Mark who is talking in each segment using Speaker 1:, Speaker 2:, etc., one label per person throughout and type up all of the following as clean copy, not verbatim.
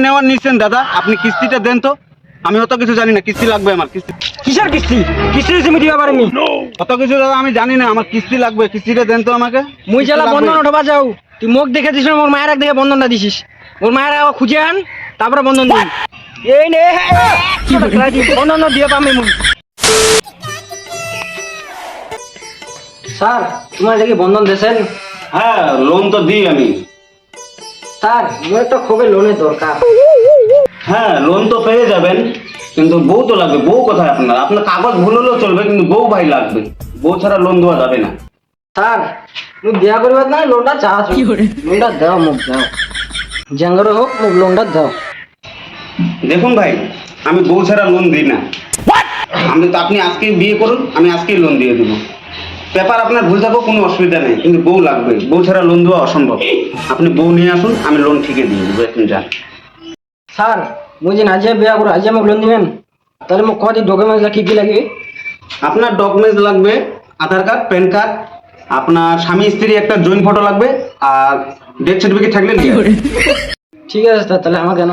Speaker 1: নেওয়ার নিচ্ছেন দাদা, আপনি কিস্তিটা দেন তো। আমি অত কিছু জানি না, কিস্তি লাগবে আমার। কিস্তি
Speaker 2: কিসের কিস্তি? কিস্তির তুমি দিবা পারিনি।
Speaker 1: অত কিছু দাদা আমি জানি না, আমার কিস্তি লাগবে, কিস্তিটা দেন তো আমাকে।
Speaker 2: মুই
Speaker 1: কিস্তি
Speaker 2: জ্বালা
Speaker 1: লাগবে।
Speaker 2: বন্ধন উঠবা যাও, তুই মুখ দেখে দিস না, মোর মায়ের দেখে বন্ধনটা দিছিস। মোর মায়ের খুঁজে আন, তারপরে বন্ধন দিন। এই নে বন্ধন দিয়ে পামি মুই। স্যার তোমার দেখি বন্ধন দিয়েছেন?
Speaker 1: হ্যাঁ, লোন তো দিই আমি।
Speaker 2: স্যার মোর একটা খুবই লোনের দরকার।
Speaker 1: হ্যাঁ, লোন তো পেয়ে যাবেন, কিন্তু বউ তো লাগবে। বউ কোথায় আপনার? আপনার কাগজ ভুল হলেও চলবে, কিন্তু বউ ভাই লাগবে। বউ ছাড়া লোন দেওয়া যাবে না।
Speaker 2: স্যার মুই বিয়া করিবার না, লোনটা চাচ্ছ, লোনটা দাও, মুখ দাও, জাঙ্গরে হোক মুখ লোনটা দাও।
Speaker 1: দেখুন ভাই, আমি বউ ছাড়া লোন দিই না। আপনি আজকেই বিয়ে করুন, আমি আজকেই লোন দিয়ে দেবো। পেপার আপনার ভুল থাকো, কোনো অসুবিধা নেই, কিন্তু বউ লাগবে। বউ ছাড়া লোন দেওয়া অসম্ভব। আপনি বউ নিয়ে আসুন, আমি লোন ঠিকই দিয়ে দেবো। এখন যান।
Speaker 2: স্যার মুই যে আজকে বিয়া করো, আজকে আমাকে লোন দিবেন? তাহলে মোক কদি ডকুমেন্টস কি কি লাগবে?
Speaker 1: আপনার ডকুমেন্টস লাগবে আধার কার্ড, প্যান কার্ড, আপনার স্বামী স্ত্রী একটা জয়েন্ট ফটো লাগবে, আর ডেথ সার্টিফিকেট থাকলে নিয়ে আসুন।
Speaker 2: ঠিক আছে স্যার, তাহলে আমাকে কেন?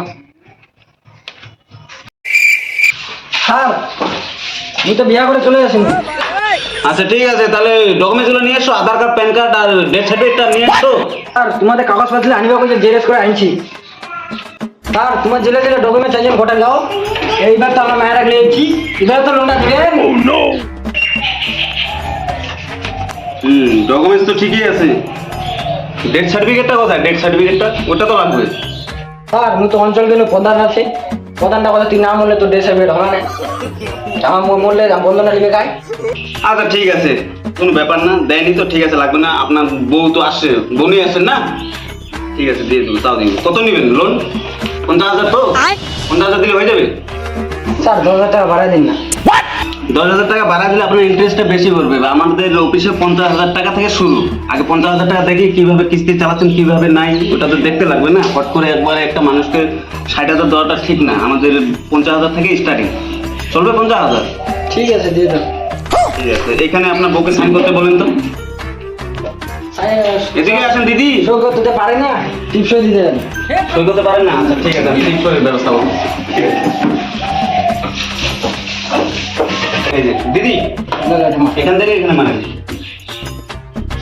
Speaker 2: স্যার মুই তো বিয়া করে চলে আসি।
Speaker 1: আচ্ছা ঠিক আছে, তাহলে ডকুমেন্টসগুলো নিয়ে এসো, আধার কার্ড, প্যান কার্ড আর ডেথ সার্টিফিকেটটা নিয়ে এসো।
Speaker 2: স্যার তোমাদের কাগজপত্র আনিবা কইছে, জেরক্স করে আনছি। স্যার তোমার জেলে জেলে ডকুমেন্ট চাইছেন গোটা গাও। এইবার তো আমরা মায়ের রাখলে এসেছি, এবার তো লোনটা দিবেন।
Speaker 1: ডকুমেন্টস তো ঠিকই আছে। ডেথ সার্টিফিকেটটা কোথায়? ডেথ সার্টিফিকেটটা ওটা তো লাগবে।
Speaker 2: স্যার মুই তো অঞ্চল গেলে প্রধান আছে, প্রধানটা কথা তুই না মরলে তো দেশে বের হবে না। আমার মরলে বন্ধনা লিখে গায়।
Speaker 1: আচ্ছা ঠিক আছে, কোনো ব্যাপার না, দেয়নি তো ঠিক আছে, লাগবে না। আপনার বউ তো আসছে, বউ নিয়ে আসছেন না? ঠিক আছে, দিয়ে দেবো, তাও দিব। কত নেবেন লোন? 50,000 তো? 50,000 দিলে হয়ে যাবে?
Speaker 2: স্যার 10,000 টাকা বাড়াই দিন না।
Speaker 1: 10,000 টাকা ভাড়া দিলে আপনার ইন্টারেস্টটা বেশি করবে। আমাদের অফিসে 50,000 টাকা থেকে শুরু। আগে 50,000 টাকা দেখি কিভাবে কিস্তি চালাচ্ছেন, কিভাবে নাই, ওটা তো দেখতে লাগবে না। হট করে একবারে একটা মানুষকে 60,000 দেওয়াটা ঠিক না। আমাদের 50,000 থেকে স্টার্টিং। চলবে 50,000?
Speaker 2: ঠিক আছে দিয়ে দাও।
Speaker 1: ঠিক আছে, এখানে আপনার বউকে সাইন করতে বলেন তো। এদিকে আসেন দিদি।
Speaker 2: সই করতে পারে না, টিপসই দিতে দেন।
Speaker 1: সই করতে পারেন না? আচ্ছা ঠিক আছে, আমি ঠিক করে ব্যবস্থা করবো। এই যে দিদি, এখান থেকে এখানে মারেন,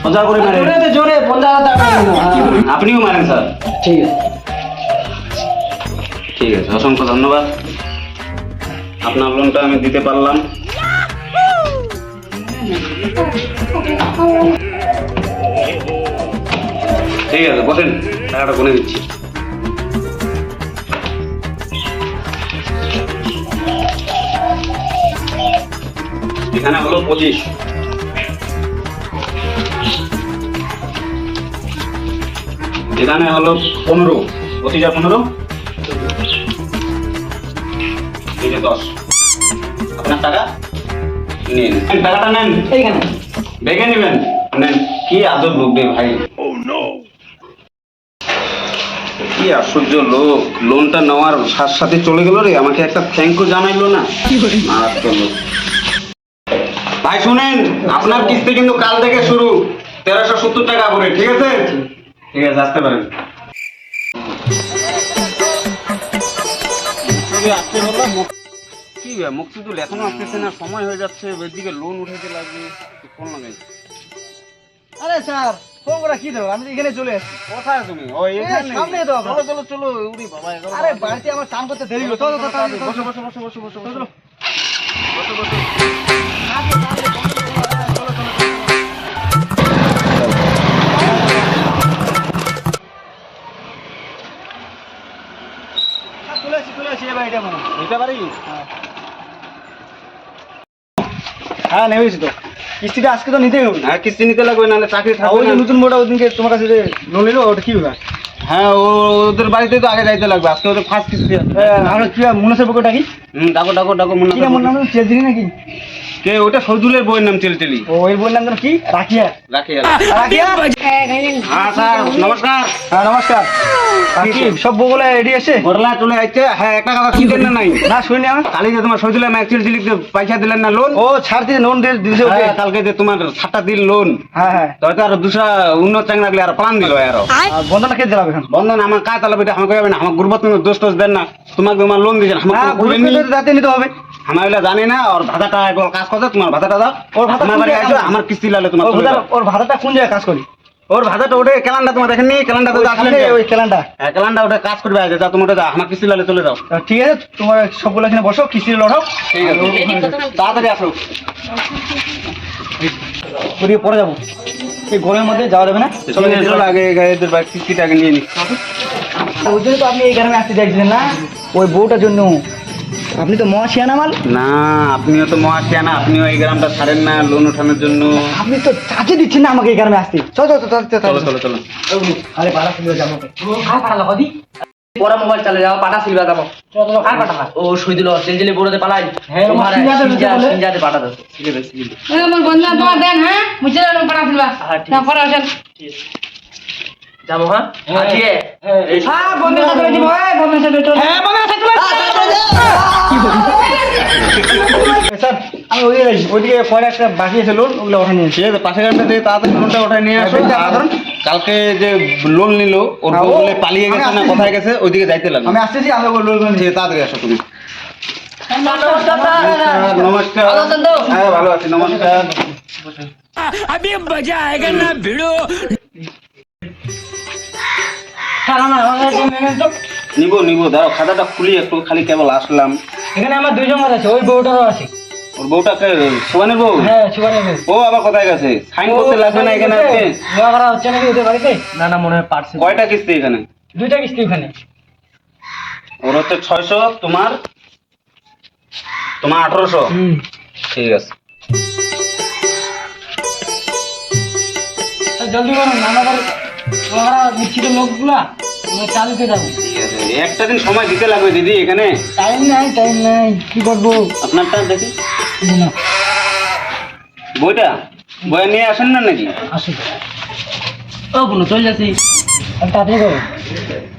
Speaker 1: সোজা করে মারেন।
Speaker 2: জোরে জোরে 50,000 টাকা দিন।
Speaker 1: আপনিও মারেন স্যার।
Speaker 2: ঠিক আছে।
Speaker 1: ঠিক আছে, অসংখ্য ধন্যবাদ। আপনার লোনটা আমি দিতে পারলাম। ঠিক আছে, বসেন, টাকাটা গুনে দিচ্ছি। এখানে হলো 25, এখানে হলো 15, 25 আর 15, এই যে 10। আপনার টাকা নিন, টাকাটা নেন,
Speaker 2: এইখানে
Speaker 1: দেখে নেবেন। নেন। কি আদর লোক রে ভাই, কি আশ্চর্য লোক। লোনটা নেওয়ার সাথে সাথে চলে গেল রে, আমাকে একটা থ্যাংক ইউ জানাইলো না। মারাত্মক লোক। ভাই শুনেন, আপনার কিস্তি কিন্তু কাল থেকে শুরু, 1370 টাকা করে। ঠিক আছে? ঠিক আছে, আসতে পারেন। কি মুক্তিদুল এখনো আসতেছে না, সময় হয়ে যাচ্ছে, ওইদিকে লোন উঠাতে লাগবে। কোন লাগে?
Speaker 2: আরে স্যার ফোন করা কি দেবো, আমি এখানে চলে আসছি।
Speaker 1: কোথায় তুমি? ও এখানে
Speaker 2: সামনে তো।
Speaker 1: চলো চলো চলো, উড়ি বাবা।
Speaker 2: আরে বাড়িতে আমার কাম করতে দেরি হলো। চলো
Speaker 1: বসো বসো বসো বসো বসো বসো বসো বসো।
Speaker 2: চলে আসি এবার এটা মনে
Speaker 1: নিতে পারি?
Speaker 2: হ্যাঁ নেমেছি তো, কিস্তিটা আজকে তো নিতেই হবে।
Speaker 1: হ্যাঁ, কিস্তি নিতে লাগবে, নাহলে চাকরি থাকবে
Speaker 2: ওই যে
Speaker 1: না।
Speaker 2: নতুন মোটা ওদিনকে তোমার কাছে যে লোন নিলো, ওটা কি হবে?
Speaker 1: হ্যাঁ, ওদের বাড়িতে তো আগে যাইতে লাগবে, আজকে ওদের ফার্স্ট কিস্তি আছে।
Speaker 2: আমরা কি মনে হচ্ছে ডাকি?
Speaker 1: ডাকো ডাকো ডাকো, মনে
Speaker 2: কি মনে নাম চেঞ্জিনি নাকি?
Speaker 1: কে ওটা শহীদুলের বইয়ের নাম চেলচেলি।
Speaker 2: ওই বইয়ের নাম যেন কি? রাখিয়া।
Speaker 1: রাখিয়া।
Speaker 2: রাখিয়া?
Speaker 1: হ্যাঁ স্যার নমস্কার।
Speaker 2: হ্যাঁ নমস্কার। আর কি সব বউগুলো রেডি আছে?
Speaker 1: বড়লা চলে যাচ্ছে। হ্যাঁ একটা কথা শুনছেন না নাই?
Speaker 2: না শুনি আমি।
Speaker 1: কালি যে তোমার শহীদুলের ম্যাচ চেলচেলি পয়সা দিলেন না লোন?
Speaker 2: ও ছাড় দিয়ে লোন দিয়েছে ওকে।
Speaker 1: হ্যাঁ, কালকে যে তোমার 7টা দিন লোন,
Speaker 2: হ্যাঁ হ্যাঁ।
Speaker 1: তো হয়তো আর দুসরা উন্নত চাঙ্গা লাগলে আর প্ল্যান দিল আরো।
Speaker 2: আর বন্ধনা কে দিলাম এখন?
Speaker 1: বন্ধন আমার কাজ চালাবে এটা আমাকে হবে না। আমার গুরুবত দোষ টোষ দেন না। তোমাকে তোমার লোন দিয়েছেন
Speaker 2: না
Speaker 1: আমাকে
Speaker 2: যাতে নিতে হবে।
Speaker 1: আমার এগুলা জানি না। ওর ভাতাটা একবার কাজ করছে, তোমার ভাতাটা দাও।
Speaker 2: ওর ভাতা
Speaker 1: আমার
Speaker 2: কোন
Speaker 1: বাড়ি
Speaker 2: জায়গায়
Speaker 1: আসো,
Speaker 2: কাজ
Speaker 1: আমার কিস্তি লাগলে তোমার তুলে দাও।
Speaker 2: ওর ভাড়াটা কোন জায়গায় কাজ করি?
Speaker 1: ওর ভাতাটা ওঠে ক্যালেন্ডার তোমার দেখেননি? ক্যালেন্ডার তো আসলে
Speaker 2: ওই কেলানটা।
Speaker 1: হ্যাঁ ক্যালেন্ডার ওটা কাজ করবে আগে। যা তুমি ওটা দাও, আমার কিস্তি লাগলে চলে যাও।
Speaker 2: ঠিক আছে তোমার সবগুলো এখানে বসো, কিস্তি লড়াও।
Speaker 1: ঠিক আছে তাড়াতাড়ি আসো।
Speaker 2: করিয়ে পরে যাবো। এই গরমের মধ্যে যাওয়া যাবে না।
Speaker 1: চলো চলো আগে এদের বাইক কিস্তিটা আগে নিয়ে নি।
Speaker 2: ওই জন্য তো আপনি এই গ্রামে আসতে চাইছিলেন না, ওই বউটার জন্য। আপনি তো মহাশিয়ানা মাল।
Speaker 1: না আপনিও তো মহাশিয়ানা, আপনিও এই গ্রামটা ছাড়েন না লোন ওঠানোর জন্য।
Speaker 2: আপনি তো চাচি দিচ্ছেন না আমাকে এই গ্রামে আসতে। চলো চলো চলো
Speaker 1: চলো চলো চলো।
Speaker 2: আরে ভাড়া শুনবে যাবো। আর পাঠালা কদি
Speaker 3: পরে মোবাইল চালে যাও পাটা সিলবা যাবো
Speaker 2: চলো আর পাঠালা।
Speaker 3: ও শুইদিল চেঞ্জেলি বড়তে পালাই
Speaker 2: হ্যাঁ,
Speaker 3: তোমার
Speaker 2: সিলভাতে বলতে বলে।
Speaker 3: সিনজাতে পাটা দাও সিলে সিলে
Speaker 4: আমার বন্ধু তোমার দেন হ্যাঁ মুঝে পড়া ফেলবা
Speaker 3: হ্যাঁ, ঠিক
Speaker 4: না পড়া আসেন
Speaker 3: যাবো হ্যাঁ ঠিক এই
Speaker 2: হ্যাঁ বন্ধের সাথে দিব। এই বন্ধের সাথে চল। হ্যাঁ বন্ধের সাথে কি বলি স্যার আমি ওইদিকে যাই। ওইদিকে পরে একটা বাকি আছে লোন, ওগুলো ওখানে নিয়ে আসি।
Speaker 1: ঠিক আছে পাশের গ্রামটা দিয়ে তাড়াতাড়ি লোনটা ওঠায় নিয়ে আসো।
Speaker 2: হ্যাঁ,
Speaker 1: আর কালকে যে লোন নিল ওর
Speaker 2: হ্যাঁ,
Speaker 1: বউ
Speaker 2: ও-
Speaker 1: বলে পালিয়ে গেছে
Speaker 2: আমি
Speaker 1: না
Speaker 2: আসতেছি।
Speaker 1: কোথায় গেছে ওইদিকে যাইতে লাগলো।
Speaker 2: আমি আসতেছি, আমি ওই লোন
Speaker 1: ঠিক আছে, তাড়াতাড়ি আসো তুমি।
Speaker 3: নমস্কার স্যার
Speaker 1: নমস্কার।
Speaker 3: ভালো আছেন তো?
Speaker 1: হ্যাঁ ভালো আছি নমস্কার।
Speaker 2: স্যার আমার নেবেন তো।
Speaker 1: নিবো নিবো দাঁড়াও খাতাটা খুলি একটু, খালি কেবল আসলাম।
Speaker 2: এখানে আমার দুইজন আছে, ওই বউটারও আছে।
Speaker 1: ওর বউটাকে সোয়ানের বউ?
Speaker 2: হ্যাঁ সুগারের বউ।
Speaker 1: ও আবার কোথায় গেছে? সাইন করতে লাগবে না এখানে আজকে?
Speaker 2: নেওয়া করা হচ্ছে নাকি ওদের বাড়িতে?
Speaker 3: না না মনে হয় পারছে
Speaker 1: কয়টা কিস্তি এখানে?
Speaker 2: দুইটা কিস্তি ওখানে।
Speaker 1: ওর হচ্ছে 600, তোমার তোমার 1800। ঠিক আছে
Speaker 2: জলদি করুন, আমার ওরা মিছিল লোকগুলা চাল দিতে যাবো।
Speaker 1: ঠিক আছে, একটা দিন সময় দিতে লাগবে দিদি এখানে।
Speaker 2: টাইম নাই কি করবো?
Speaker 1: আপনারটা দেখি
Speaker 2: না
Speaker 1: বইটা বই নিয়ে আসেন না নাকি?
Speaker 2: আসি
Speaker 3: ও কোনো চলে যাচ্ছি
Speaker 2: আমি তাড়াতাড়ি করবো,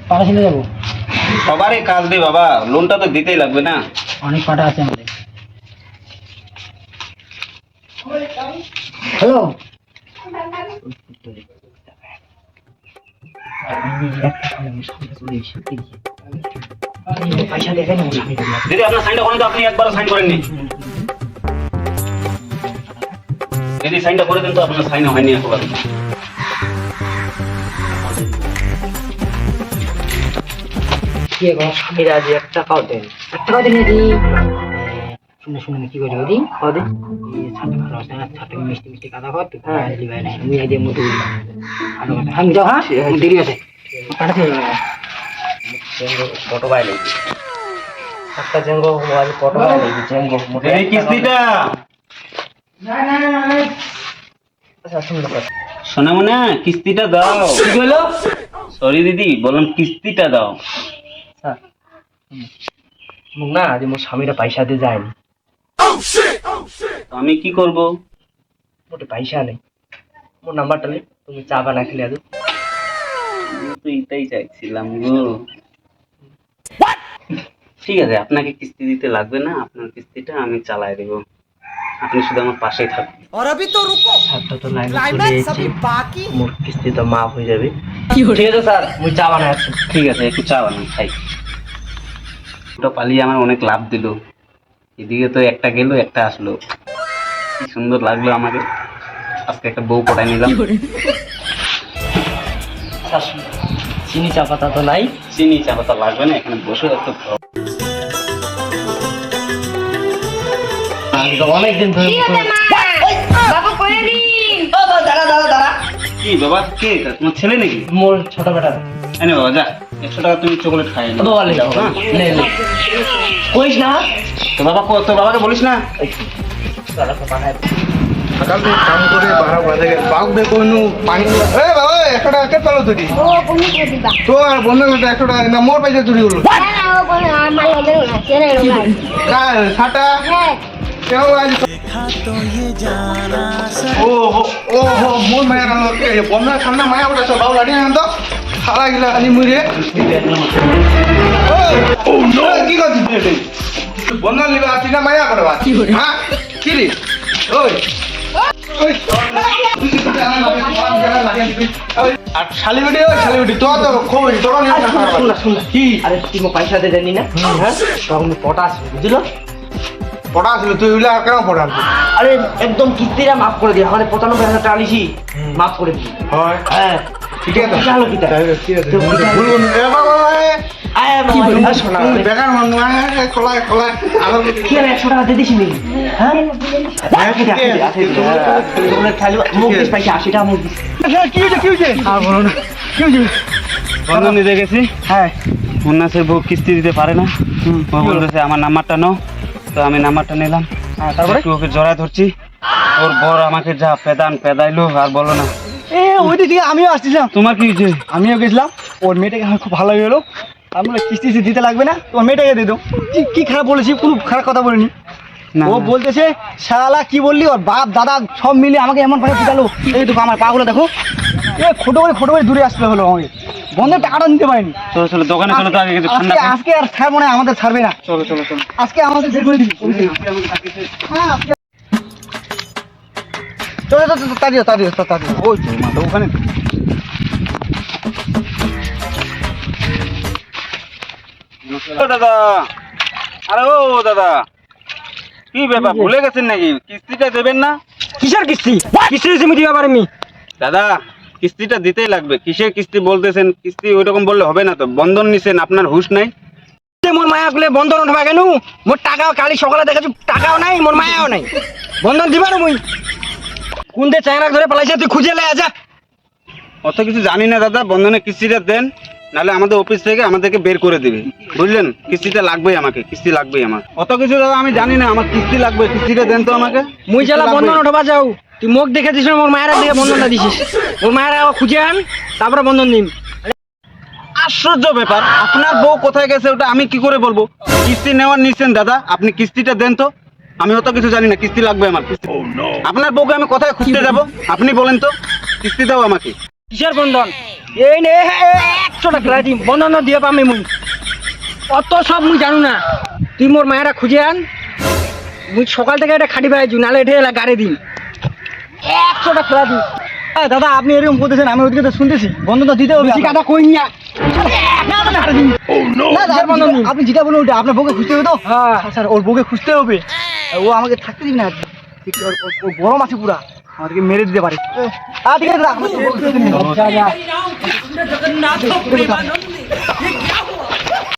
Speaker 2: পাড়া ছেলে যাবো।
Speaker 1: সবারই কাজ দে বাবা, লোনটা তো দিতেই লাগবে না।
Speaker 2: অনেক পাটা আছে আমাদের। হ্যালো পয়সা দেখে নেবো।
Speaker 1: দিদি আপনার সাইনটা করেন তো, আপনি একবার সাইন করেননি। দিদি সাইনটা করে দেন তো, আপনার সাইন হয়নি একবার।
Speaker 2: কি গো স্বামীর আজ 1 টাকাও দেন। 1 টাকা দিন দি। শুনে শুনে কি করে দি? কদে এই ছাতে ভালো আছে না, ছাতে মিষ্টি মিষ্টি কথা কত। হ্যাঁ দিবাই না আমি আজ মুটু দিই ভালো কথা। আমি যাও হ্যাঁ দেরি আছে পাটা ছেলে
Speaker 3: ফটো বাইলে একটা জেঙ্গো মোবাইল ফটো বাইলে জেঙ্গো
Speaker 1: এই কিস্তিটা
Speaker 2: না না না না
Speaker 3: আচ্ছা শুনুন
Speaker 1: শোনা মনে কিস্তিটা দাও।
Speaker 3: কি হলো
Speaker 1: সরি দিদি বললাম কিস্তিটা দাও।
Speaker 3: স্যার মুখ না আজ মোর স্বামীরা পয়সা দিয়ে যায়নি,
Speaker 1: তো আমি কি করব?
Speaker 3: মোটে পয়সা নেই। মোর নাম্বারটা নে, তুমি চা বানা খেলে আজ
Speaker 1: আমি তো এটাই চাইছিলাম গো। ঠিক আছে আপনাকে কিস্তি দিতে লাগবে না, আপনার কিস্তিটা আমি চালাই দেব। আপনি শুধু আমার পাশেই থাকবেন।
Speaker 3: স্যারটা তো লাইনে চলে যাচ্ছে, মোর কিস্তি তো মাফ হয়ে যাবে। ঠিক আছে স্যার মুই চা বানাই আসছি।
Speaker 1: ঠিক আছে একটু চা বানান খাই। ওটা পালিয়ে আমার অনেক লাভ দিল। এদিকে তো একটা গেল একটা আসলো, কি সুন্দর লাগলো আমাকে। আজকে একটা বউ পটাই নিলাম।
Speaker 3: স্যার চিনি চা পাতা তো নাই।
Speaker 1: চিনি চা পাতা লাগবে না, এখানে বসে একটু খাও।
Speaker 3: আমি তো অনেকদিন ধরে
Speaker 4: বাবা করে দিন
Speaker 1: কি বাবা কে এটা? তোমার ছেলে নাকি?
Speaker 3: মোর ছোট বেটা
Speaker 1: এনে বাবা যা 100 টাকা তুমি চকলেট খাই না।
Speaker 3: বাবা লে
Speaker 1: হ্যাঁ?
Speaker 3: লে লে কইস না
Speaker 1: তো বাবা তোর বাবাকে বলিস না।
Speaker 3: দাদা তো বানায়
Speaker 2: সকাল থেকে কাম করে 12 বাজে গেল, বাউ দেখো নু পানি। এ বাবা 100 টাকা কে পেলো তুই?
Speaker 4: ও তুমি করে দিবা
Speaker 2: তো আর বন্ধ করতে 100 টাকা না মোর পয়সা চুরি হলো।
Speaker 4: না না ও কোনো আমার লাগে না চেনে না
Speaker 2: কার ছাটা
Speaker 4: হ্যাঁ
Speaker 2: কেউ আজ
Speaker 5: ও ও ও মোর মায়া নাম বন্ধা খান্না মায়া বলে সব বাবু লাড়ি না তো সারা গিলা খালি মুড়ে ও নো কি করছিস বন্ধা লিবা আছিনা মায়া করবা হ্যাঁ কি রে ওই ওই আর শালিবিটি তো তো খুব তোর নিয়ে
Speaker 3: শুন কি আরে তুই মো পয়সা দে জানি না হ্যাঁ তখন পটাশ বুঝলো
Speaker 5: পড়া ছিল তুই উলা আর কেন পড়া
Speaker 3: আরে একদম কিস্তিটা মাফ করে দিয়ে আমাদের 95,000 টাকা লিছি মাফ করে দিই
Speaker 5: হয়
Speaker 3: হ্যাঁ
Speaker 5: ঠিক আছে
Speaker 3: চলো কিটা
Speaker 5: ভুলবো না এ বাবা
Speaker 3: আয়
Speaker 5: কি শোনা বেকার মানুষ খোলায় আমার
Speaker 3: কি আর 100 টাকা দিয়ে দিছি নি হ্যাঁ তোমরা খালি মুখ দিস পয়সা 80 টাকা মুখ দিস
Speaker 5: কি হয়েছে আর বলো না কি হয়েছে
Speaker 1: বন্ধন নিতে গেছি
Speaker 5: হ্যাঁ
Speaker 1: মুন্নাসের বউ কিস্তি দিতে পারে না ও বলতেছে আমার নাম্বারটা নাও তো আমি নাম্বারটা নিলাম
Speaker 5: তারপরে
Speaker 1: একটু ওকে জড়ায় ধরছি ওর বর আমাকে যা পেদাইলো আর বলো না
Speaker 5: এ ওই দিকে আমিও আসছিলাম
Speaker 1: তোমার কি হয়েছে
Speaker 5: আমিও গেছিলাম ওর মেয়েটাকে আমার খুব ভালো হলো আমি বলে কিস্তি দিতে লাগবে না তোমার মেয়েটাকে দিয়ে দাও কি খারাপ বলেছি কোনো খারাপ কথা বলিনি
Speaker 1: না,
Speaker 5: ও
Speaker 1: না।
Speaker 5: বলতেছে শালা কি বললি ওর বাপ দাদা সব মিলে আমাকে এমন ভাবে পিটালো এই দেখো আমার পাগুলো দেখো এ খোটো করে দূরে আসতে হলো আমাকে বন্ধের টাকাটা নিতে পারিনি
Speaker 1: চলো চলো দোকানে চলো তো আগে কিছু ঠান্ডা খাই।
Speaker 5: আজকে আর ছাড়বো না আমাদের ছাড়বে না
Speaker 1: চলো
Speaker 5: আজকে আমাদের বের করে দিবি হ্যাঁ আজকে চলো তাড়িয়ে ওই তো মাথা ওখানে
Speaker 1: ও দাদা আরে ও দাদা কি ব্যাপার ভুলে গেছেন নাকি কিস্তিটা দেবেন না
Speaker 5: কিসের কিস্তি তুমি দিবা পারমি
Speaker 1: দাদা কিস্তিটা দিতেই লাগবে কিসের কিস্তি বলতেছেন কিস্তি ওইরকম বললে হবে না তো বন্ধন নিছেন আপনার হুঁশ নাই
Speaker 5: মোর মায়া গুলো বন্ধন উঠবা কেন মোর টাকাও কালি সকালে দেখাচ্ছি টাকাও নাই মোর মায়াও নাই বন্ধন দিবা না মুই কোন দে চায়না ধরে পালাইছে তুই খুঁজে লে আজা
Speaker 1: অত কিছু জানি না দাদা বন্ধনের কিস্তিটা দেন নাহলে আমাদের অফিস থেকে আমাদেরকে বের করে দিবে বুঝলেন কিস্তিটা লাগবেই আমাকে কিস্তি লাগবেই আমার অত কিছু দাদা আমি জানি না আমার কিস্তি লাগবে কিস্তিটা দেন তো আমাকে
Speaker 5: মুই চালা
Speaker 1: কিস্তি
Speaker 5: বন্ধন
Speaker 1: লাগবে।
Speaker 5: উঠবা যাও তুই মুখ দেখেছিস মোর মায়ের দিকে বন্ধনটা দিছিস মোর মায়ের খুঁজে আন তারপরে বন্ধন দিন
Speaker 1: আশ্চর্য ব্যাপার আপনার বউ কোথায় গেছে ওটা আমি কি করে বলবো কিস্তি নেওয়ার নিচ্ছেন দাদা আপনি কিস্তিটা দেন তো আমি অত কিছু জানি না কিস্তি লাগবে আমার কিস্তি। আপনার বউকে আমি কোথায় খুঁজতে যাব আপনি বলেন তো কিস্তি দাও আমাকে
Speaker 5: কিসের বন্ধন এই নে 100 টাকা দিম বন্ধন দিয়ে পামি মুই অত সব মুই জানো না তুই মোর মায়েরা খুঁজে আন মুই সকাল থেকে এটা খাটি পাইছি নালে এটা এলা গাড়ি দিন 100 টাকা দিন দাদা আপনি এরকম বলতেছেন আমি ওদিকে তো শুনতেছি বন্ধন তো দিতে হবে বেশি কথা কই না আপনি যেটা বলুন ওটা আপনার বউকে খুঁজতে হবে তো হ্যাঁ স্যার ওর বউকে খুঁজতে হবে ও আমাকে থাকতে দিন না ও গরম আছে পুরা আমাদেরকে মেরে দিতে পারে ঠিক আছে